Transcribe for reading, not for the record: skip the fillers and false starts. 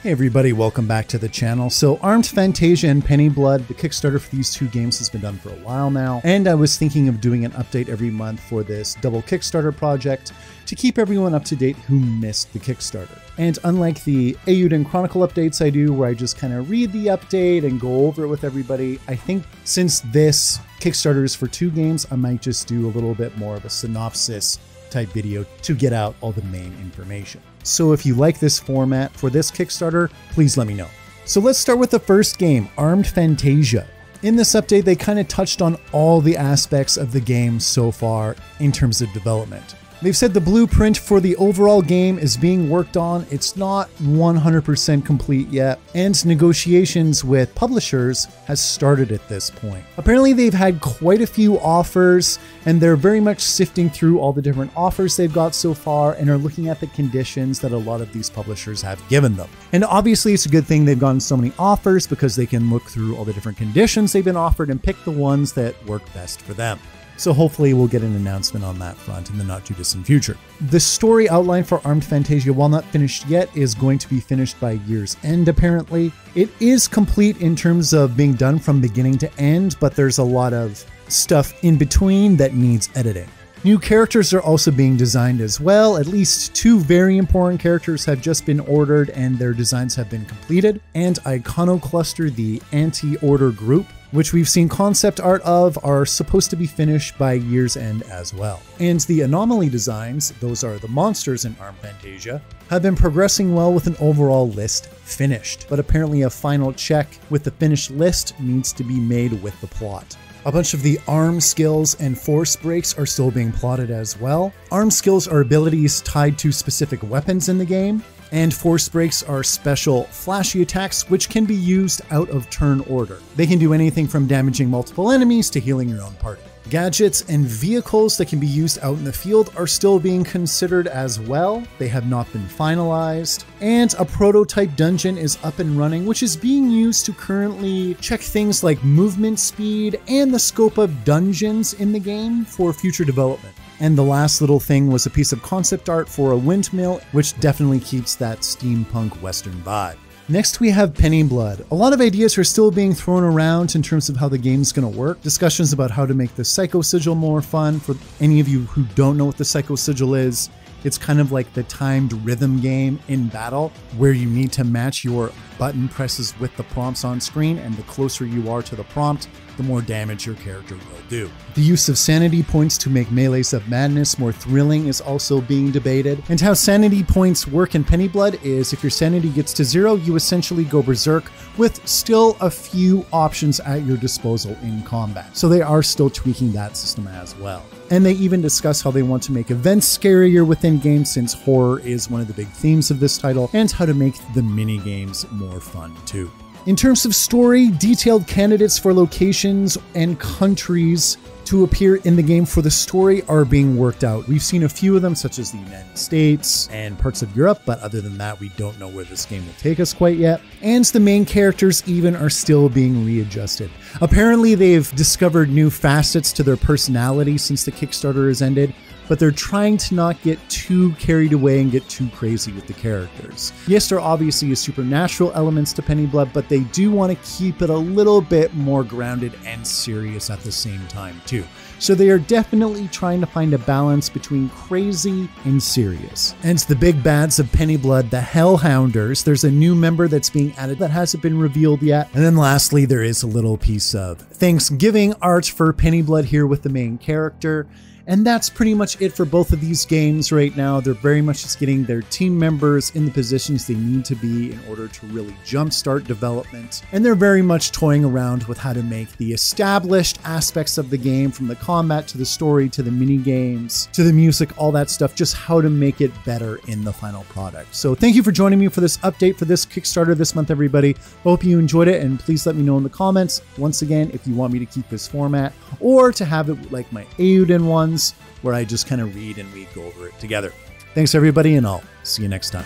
Hey everybody, welcome back to the channel. So Armed Fantasia and Penny Blood, the Kickstarter for these two games has been done for a while now, and I was thinking of doing an update every month for this double Kickstarter project to keep everyone up to date who missed the Kickstarter. And unlike the Eiyuden Chronicle updates I do, where I just kind of read the update and go over it with everybody, I think since this Kickstarter is for two games, I might just do a little bit more of a synopsis type video to get out all the main information. So if you like this format for this Kickstarter, please let me know. So let's start with the first game, Armed Fantasia. In this update, they kind of touched on all the aspects of the game so far in terms of development. They've said the blueprint for the overall game is being worked on. It's not 100% complete yet, and negotiations with publishers has started at this point. Apparently, they've had quite a few offers, and they're very much sifting through all the different offers they've got so far and are looking at the conditions that a lot of these publishers have given them. And obviously, it's a good thing they've gotten so many offers because they can look through all the different conditions they've been offered and pick the ones that work best for them. So hopefully we'll get an announcement on that front in the not too distant future. The story outline for Armed Fantasia, while not finished yet, is going to be finished by year's end apparently. It is complete in terms of being done from beginning to end, but there's a lot of stuff in between that needs editing. New characters are also being designed as well. At least two very important characters have just been ordered and their designs have been completed. And Iconocluster, the anti-order group, which we've seen concept art of, are supposed to be finished by year's end as well. And the anomaly designs, those are the monsters in Armed Fantasia, have been progressing well with an overall list finished. But apparently a final check with the finished list needs to be made with the plot. A bunch of the arm skills and force breaks are still being plotted as well. Arm skills are abilities tied to specific weapons in the game, and force breaks are special flashy attacks which can be used out of turn order. They can do anything from damaging multiple enemies to healing your own party. Gadgets and vehicles that can be used out in the field are still being considered as well. They have not been finalized. And a prototype dungeon is up and running, which is being used to currently check things like movement speed and the scope of dungeons in the game for future development. And the last little thing was a piece of concept art for a windmill, which definitely keeps that steampunk Western vibe. Next, we have Penny Blood. A lot of ideas are still being thrown around in terms of how the game's going to work. Discussions about how to make the Psycho Sigil more fun. For any of you who don't know what the Psycho Sigil is, it's kind of like the timed rhythm game in battle where you need to match your button presses with the prompts on screen, and the closer you are to the prompt, the more damage your character will do. The use of sanity points to make Melees of Madness more thrilling is also being debated. And how sanity points work in Penny Blood is if your sanity gets to 0, you essentially go berserk with still a few options at your disposal in combat. So they are still tweaking that system as well. And they even discuss how they want to make events scarier within games, since horror is one of the big themes of this title, and how to make the mini games more fun too. In terms of story, detailed candidates for locations and countries to appear in the game for the story are being worked out. We've seen a few of them, such as the United States and parts of Europe, but other than that, we don't know where this game will take us quite yet. And the main characters even are still being readjusted. Apparently, they've discovered new facets to their personality since the Kickstarter has ended, but they're trying to not get too carried away and get too crazy with the characters. Yes, there obviously is supernatural elements to Penny Blood, but they do want to keep it a little bit more grounded and serious at the same time too. So they are definitely trying to find a balance between crazy and serious. And the big bads of Penny Blood, the Hellhounders, there's a new member that's being added that hasn't been revealed yet. And then lastly, there is a little piece of Thanksgiving art for Penny Blood here with the main character. And that's pretty much it for both of these games right now. They're very much just getting their team members in the positions they need to be in order to really jumpstart development. And they're very much toying around with how to make the established aspects of the game, from the combat to the story to the mini games to the music, all that stuff, just how to make it better in the final product. So thank you for joining me for this update for this Kickstarter this month, everybody. Hope you enjoyed it, and please let me know in the comments, once again, if you want me to keep this format or to have it like my Eiyuden ones, where I just kind of read and we go over it together. Thanks everybody, and I'll see you next time.